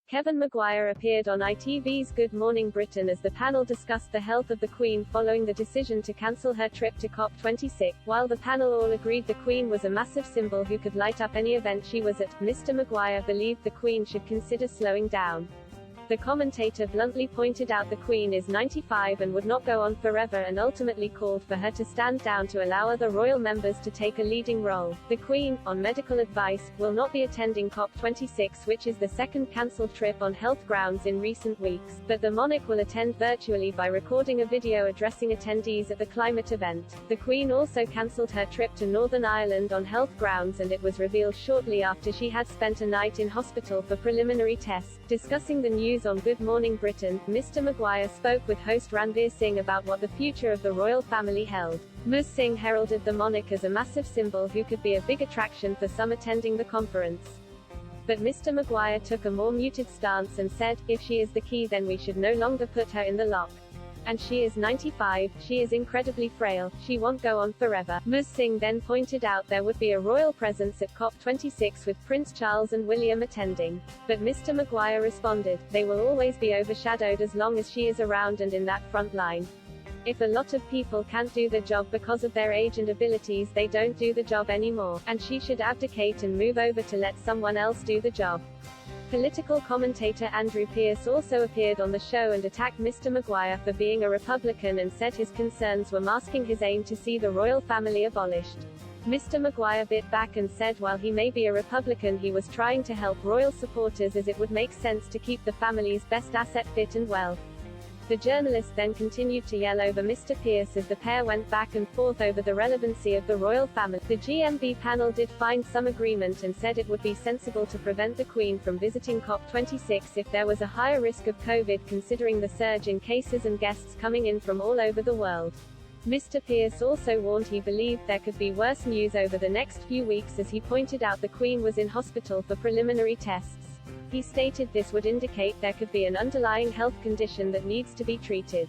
Kevin Maguire appeared on ITV's Good Morning Britain as the panel discussed the health of the Queen following the decision to cancel her trip to COP26. While the panel all agreed the Queen was a massive symbol who could light up any event she was at, Mr. Maguire believed the Queen should consider slowing down. The commentator bluntly pointed out the Queen is 95 and would not go on forever, and ultimately called for her to stand down to allow other royal members to take a leading role. The Queen, on medical advice, will not be attending COP26, which is the second cancelled trip on health grounds in recent weeks, but the monarch will attend virtually by recording a video addressing attendees at the climate event. The Queen also cancelled her trip to Northern Ireland on health grounds, and it was revealed shortly after she had spent a night in hospital for preliminary tests. Discussing the news on Good Morning Britain, Mr. Maguire spoke with host Ranveer Singh about what the future of the royal family held. Ms. Singh heralded the monarch as a massive symbol who could be a big attraction for some attending the conference. But Mr. Maguire took a more muted stance and said, "If she is the key, then we should no longer put her in the lock. And she is 95, she is incredibly frail, she won't go on forever." Ms. Singh then pointed out there would be a royal presence at COP26 with Prince Charles and William attending. But Mr. Maguire responded, "They will always be overshadowed as long as she is around and in that front line. If a lot of people can't do the job because of their age and abilities, they don't do the job anymore, and she should abdicate and move over to let someone else do the job." Political commentator Andrew Pearce also appeared on the show and attacked Mr. Maguire for being a Republican and said his concerns were masking his aim to see the royal family abolished. Mr. Maguire bit back and said while he may be a Republican, he was trying to help royal supporters as it would make sense to keep the family's best asset fit and well. The journalist then continued to yell over Mr. Pearce as the pair went back and forth over the relevancy of the royal family. The GMB panel did find some agreement and said it would be sensible to prevent the Queen from visiting COP26 if there was a higher risk of COVID, considering the surge in cases and guests coming in from all over the world. Mr. Pearce also warned he believed there could be worse news over the next few weeks, as he pointed out the Queen was in hospital for preliminary tests. He stated this would indicate there could be an underlying health condition that needs to be treated.